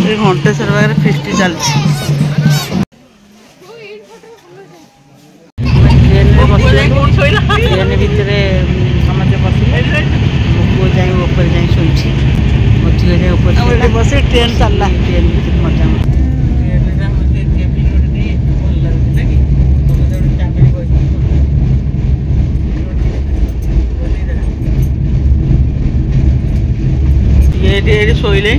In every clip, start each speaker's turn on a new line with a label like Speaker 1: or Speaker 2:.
Speaker 1: घंटेश्वर पाखे फिस्ट चलती ट्रेन भितर समझे बसले मो पुओ जा शोची मो झील जा बस ट्रेन चलला ट्रेन भर मजा शोले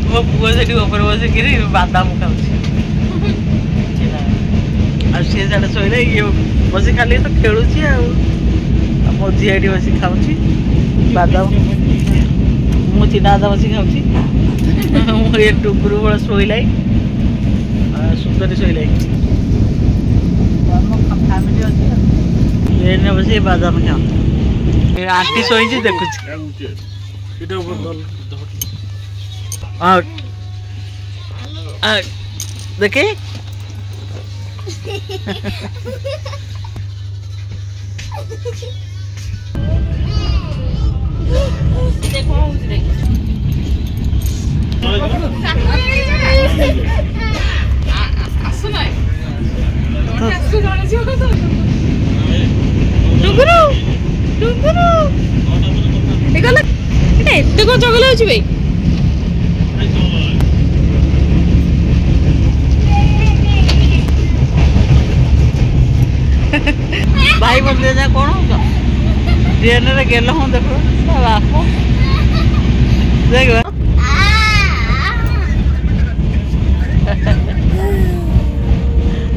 Speaker 1: मो पुओ से बसिक बादाम खाऊँ सी साढ़े शोले ये बस खाली तो खेलुची मो झील बस खाऊँ बादाम मु चिना बादाम बस खाऊँ ये टुकुरु बड़ा शोला सुंदर शोला फैमिली अच्छे ट्रेन बस बादाम खाऊँ आंटी शोची देखुच देखे
Speaker 2: एते को चगला होची भाई
Speaker 1: भाई बोलते जा कौन हो ट्रेन रे गेल हूं देखो बाप देख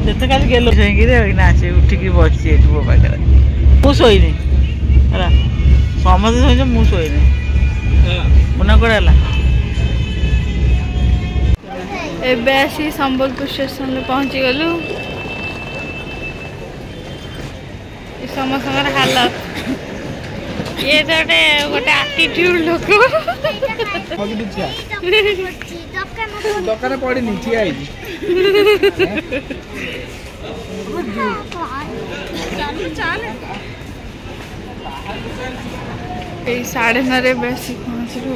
Speaker 1: जिते खाली गेल नाचे उठिकी बसी मो पाखे मु शोनी है समस्त शोच मु शोनी मना कड़ा
Speaker 2: एबे आसी संबलपुर स्टेशन में पहुंची गलु समस्त हालत ये तो गोटे आटीट्यूड लोक
Speaker 3: दकान पड़ी ठिया
Speaker 2: ये 9:30 बेसी पहुँचलु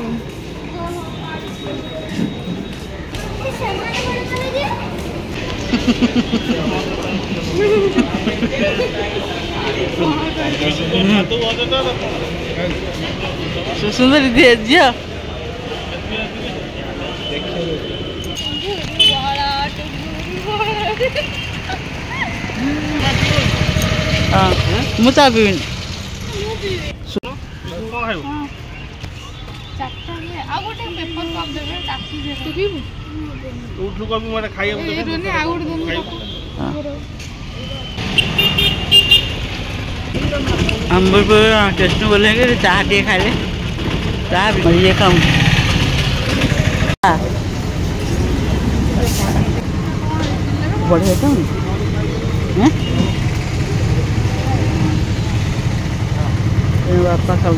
Speaker 1: सुंदर झील मुझा पीबी अम्बरपुर स्टेशन बोले चाह टे खाइले चाह ये खाऊँ बढ़िया तो बापा खाऊ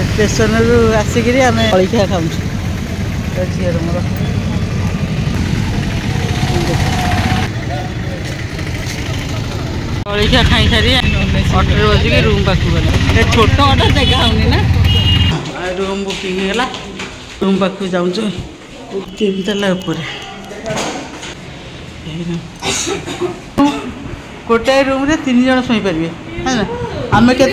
Speaker 1: स्टेशन रू आसिक आम जलिया खाऊँ झील मोर जलिया खाई सारी अटो बसिक रूम पाखु गला छोट अटो जगह होनी ना रूम बुकिंग है रूम पाखु जाऊँ 3 ताला गोटे रूम रे 3 जन शोई पारे है ना आम के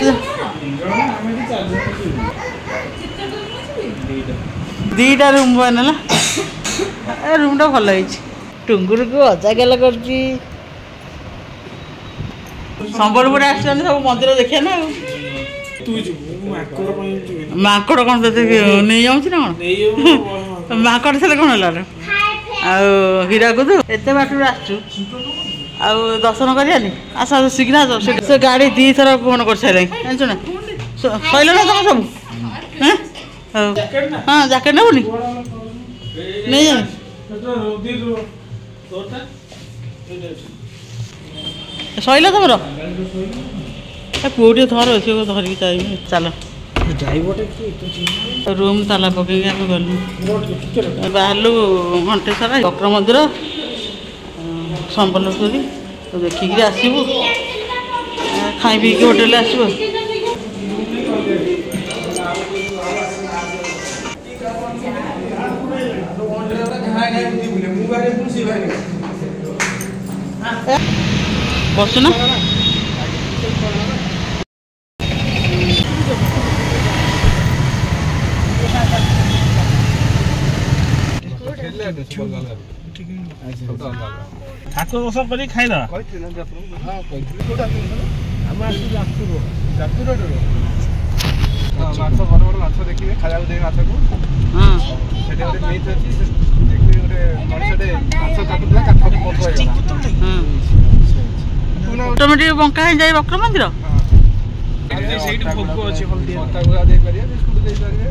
Speaker 1: 2टा रूम बनला रूम टा भल टुंगुर को अजागेला कर संबलपुर आस सब मंदिर देखिए ना माकड़ कौन नहीं जाऊँ ना कौन माकड़ थे कौन है हीराकुद एत बाट आसु दर्शन करानी आस शीघ्र से गाड़ी 2 थर फोन कर सारे जानचु ना सैल ना तुम सब हाँ जैकेट नबुनि नहीं जानी सैल तुम पुओटे थर सी धरिकी चाहिए चल रूम ताला पकई गलु बाहर घंटेश्वर चक्र मंदिर संबलपुरी तो देखिक आसबू खाई पी के होटेल आसब बसुना
Speaker 3: ठाकुर दर्शन कर खाईद माछ बड़ बड़ माछ देखिए खाया दे माछ को हां सेटे गोटे मीट अछि देखिए गोटे मनुष्यटे माछ काटुला काट के पथो आइला हां
Speaker 1: ऑटोमेटिक बंका हे जाई बक्र मंदिर
Speaker 3: हां सेठी भोग अछि हल्दी पत्ता गुरा दे परिया बिस्कुट दे परिया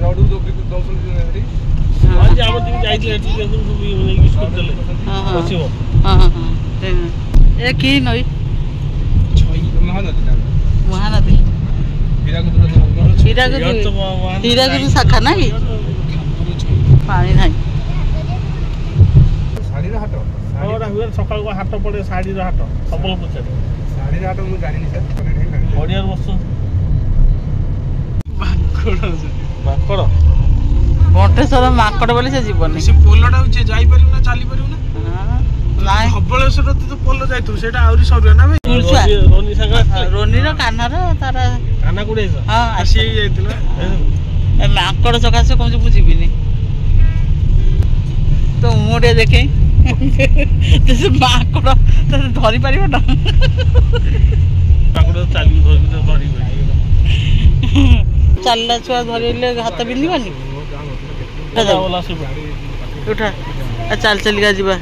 Speaker 3: रडू दोबी को दौसन दे हां जे आबो दिन जाई ले एठी बिस्कुट देले हां हां हां हां
Speaker 1: ए की नई
Speaker 3: छई महानदी
Speaker 1: महानदी हीराकुद शाखा ना कि पानी ना
Speaker 3: साड़ी हाट हुए सकाल को हाट पड़े साड़ी हाट सबल पचार साड़ी हाट मुझे जानी सर बढ़िया बस माकड़
Speaker 1: घंटेश्वर माकड़ बोली से जीवन
Speaker 3: से पोलटा जाई पारिउ ना चली पारिउ ना नाइ हबलेश्वर तो पोल जाइतु सेटा आउरी सरुआ ना भाई रोनी सागा
Speaker 1: रोनी रो कान्हा रो तारा
Speaker 3: कान्हा कुडे
Speaker 1: हां
Speaker 3: आसी जाइतला
Speaker 1: ए माकड़ सका से कोन बुझिबिनी तो मोडे देखे से माकड़ तो धरि पारिबो ना
Speaker 3: माकड़ चालू धरि
Speaker 1: चलला छुआ धरिले हाथ बिंदिबानी उठा चल चलिका जीवा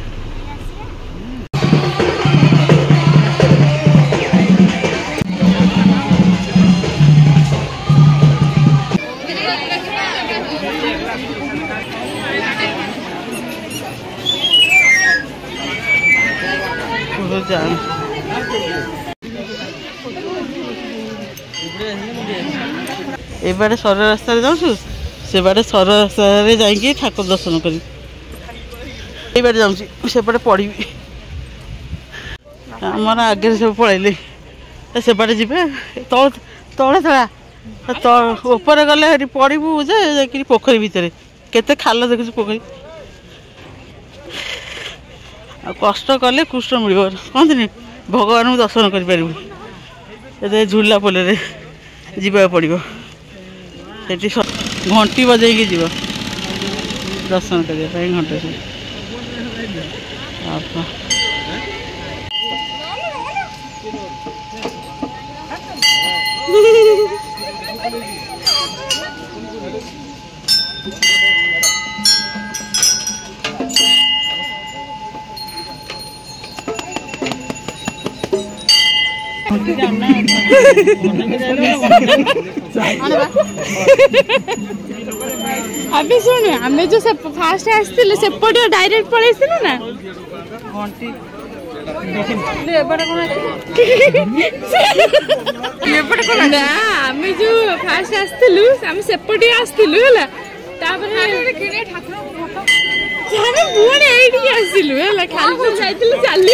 Speaker 1: एबारे सर रास्ता जाऊँ से बारे सर रास्ता जाइए ठाकुर दर्शन करी बारे जाऊँ सेपटे पढ़ी आमर आगे सब पलैले सेपटे जी तले थड़ा ऊपर गले पड़ू जे पोखरी भितर केते खाल देखु पोखरी कष्ट कले कृष्ण मिल कहते भगवान को दर्शन कर झूला पोल जीवा पड़ो से घंटी बजे जीव दर्शन करने घंटे
Speaker 2: अभी सुने आमे जो से फास्ट आस्तिले सेपटे डायरेक्ट पळेसिले ना
Speaker 1: घंटी
Speaker 2: ना आमे जो फास्ट आस्तिलु आमे सेपटे आस्तिलु हला तापर जाने बुणे एठी आस्तिलु हला खाली जाइतिलु चाली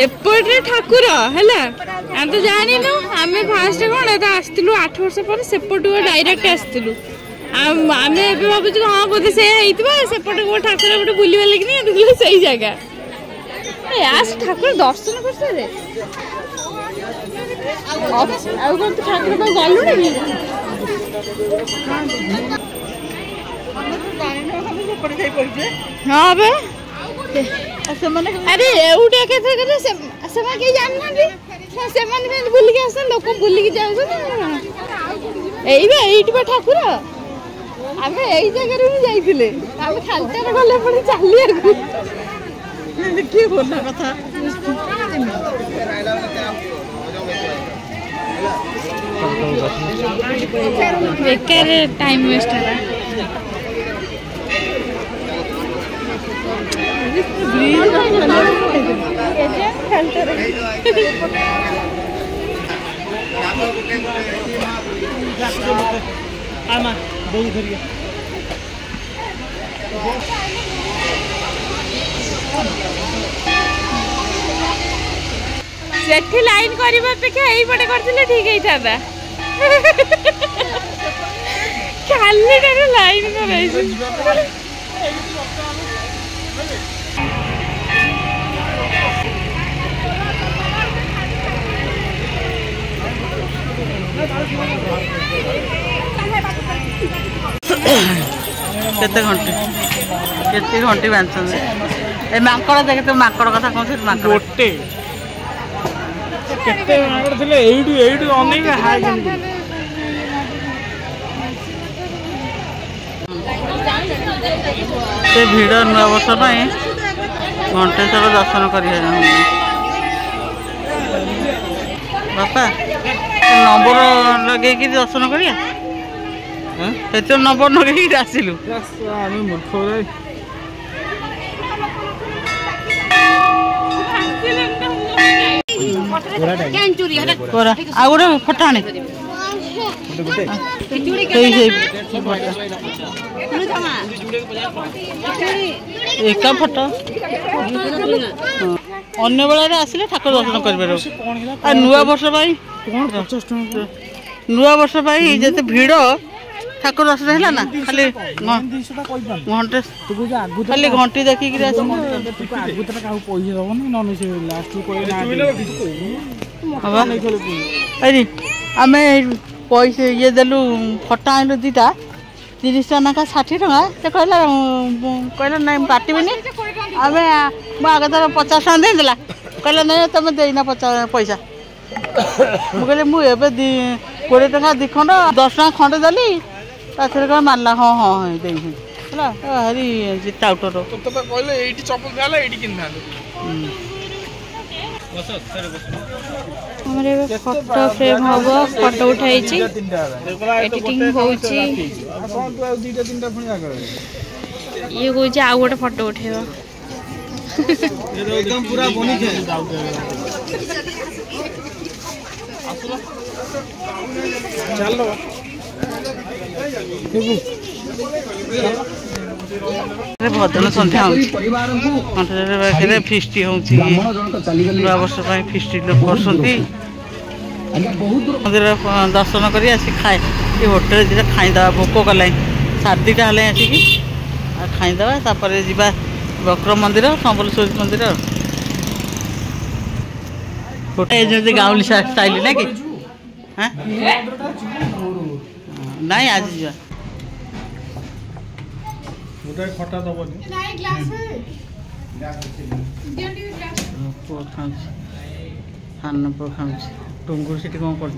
Speaker 2: एपटे ठाकुर है तो जानी आम फास्ट कौन आसलु 8 वर्ष पर सेपटू डायरेक्ट आसलु आम भावुँ हाँ बोधे से सेपटे वो ठाकुर गोटे बुल बालिक देखिए से जगह आस ठाकुर दर्शन कर ठाकुर गलु हाँ बे अरे एउटे केथे करे से के जानना से बुल के आसन लोक बुल के जाउ एइबा ठाकुर आमे एई जगह रे जाइथिले आमे खालतार गले पड़ी चालिया के बोलना कथा बेकार टाइम वेस्ट है सेठी लाइन करबा अपेक्षा एई पटे करथिले ठीक हेइतादा खाली रे लाइन कराइछ
Speaker 1: केते घंटी बांधछन ए माकड़ देखे तो माकड़ कथा कहछ माकड़
Speaker 3: गोटे केते माकड़ थिले एइडू अनेक हाय
Speaker 1: से भिड़ नुआ वर्ष घंटेश्वर दर्शन कर बापा नंबर लगे दर्शन करिया नंबर लगे आसिलु आ गोटे फटा आने एक फटो अन्य बेला आसिले ठाकुर दर्शन कर नुआ वर्ष नुआ वर्ष जते भिड़ ठाकुर दर्शन है ना खाली घंटे खाली घंटी देखिक आम पैसे ये देलु फटा आनलु दीटा 30 टका ना 60 टका से कहला ना काटबी आम आगे तो 50 टका देदेला कहला नहीं तुम देना 50 पैसा मुझे मुझे 20 टका 2 खंड 10 टका खंडे देली ताथरे कह मानला हाँ हाँ दे हरी टाउटर
Speaker 2: हमारे फोटो फ्रेम हम फोटो उठाई एडिटिंग होची ये कोई आ गोटे फोटो उठेबा
Speaker 3: एकदम पूरा बनी है चलो
Speaker 1: भजन सन्ध्या होते फिष्टी होगा वर्ष फिष्टी लोग मंदिर दर्शन कर खाए ये होटेल दिटा खाईदे भोक कला 7:30 हेल्ले आसिक खाईदे जा बक्र मंदिर संबलेश्वरी मंदिर होटेल गाँवली स्टाइल ना कि नाई आज जा
Speaker 3: खटा दबनी
Speaker 1: टुंगुर से कौन कर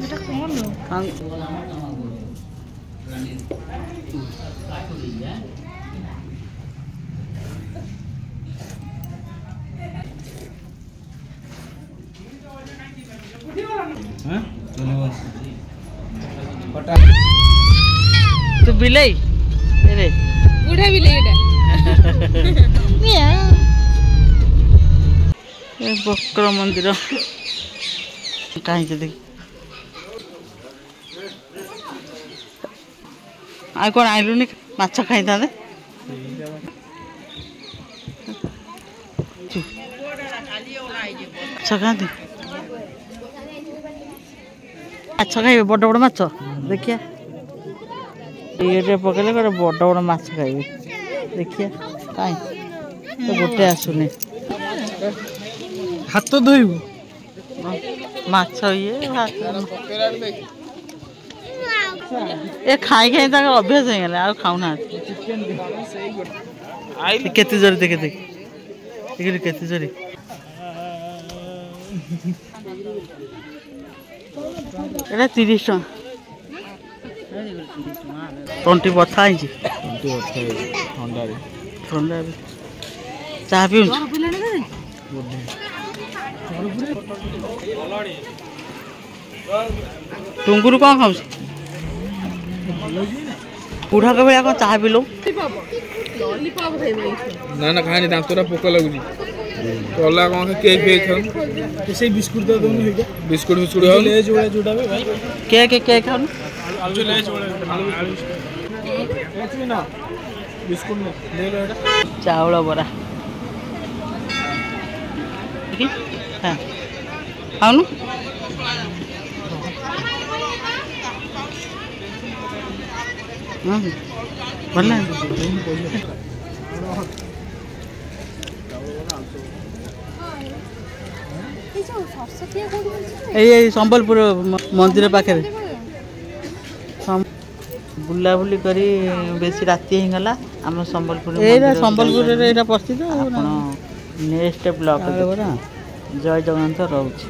Speaker 1: तू बिलाई रे
Speaker 2: बूढ़ा बिलाई
Speaker 1: बक्र मंदिर कहीं देख आ कौन आइलुनि माछ खाई था खाते माछ खाइबे बड़ बड़ माछ देखिए ये पकड़े गोटे बड़ बड़ माछ खाइबे देखिए कहीं तो गोटे आसुनी
Speaker 3: हाथ धोइबु
Speaker 1: माछ ये ए खाई खाई तक अभ्यास हो गला खाऊना केते जोर देखे देख केते जोरी एटा 30 टका तंटी बथा है ठंडा चाह पी टुंगुर कौन खाऊ बुढ़ा के बेला कौन चाह पीलो
Speaker 3: ना ना खानी दांतरा पोक लगुनी कला कौन केक फेक से बिस्कुट दे दोन बिस्कुट बिस्कुट हो ले जोड़ा जोड़ा भाई
Speaker 1: केक खाऊ
Speaker 3: आलू ले जोड़ा आलू ना ବିସ୍କୁଟ ଦେଇଲ ଏଇଟା
Speaker 1: ଚାଉଳ ବରା ଖାଉନୁ ଭଲ ଏଇ ସମ୍ବଲପୁର ମନ୍ଦିର ପାଖରେ ବୁଲାବୁଲି କରି ବେଶୀ ରାତି ହେଇଗଲା ଆମ ସମ୍ବଲପୁର ଏଇଟା ସମ୍ବଲପୁରରେ ଏଇଟା ପ୍ରସିଦ୍ଧ ଆପଣ ନେକ୍ସଟ ବ୍ଲକ୍ ଜୟ ଜଗନ୍ନାଥ ରହୁଛି।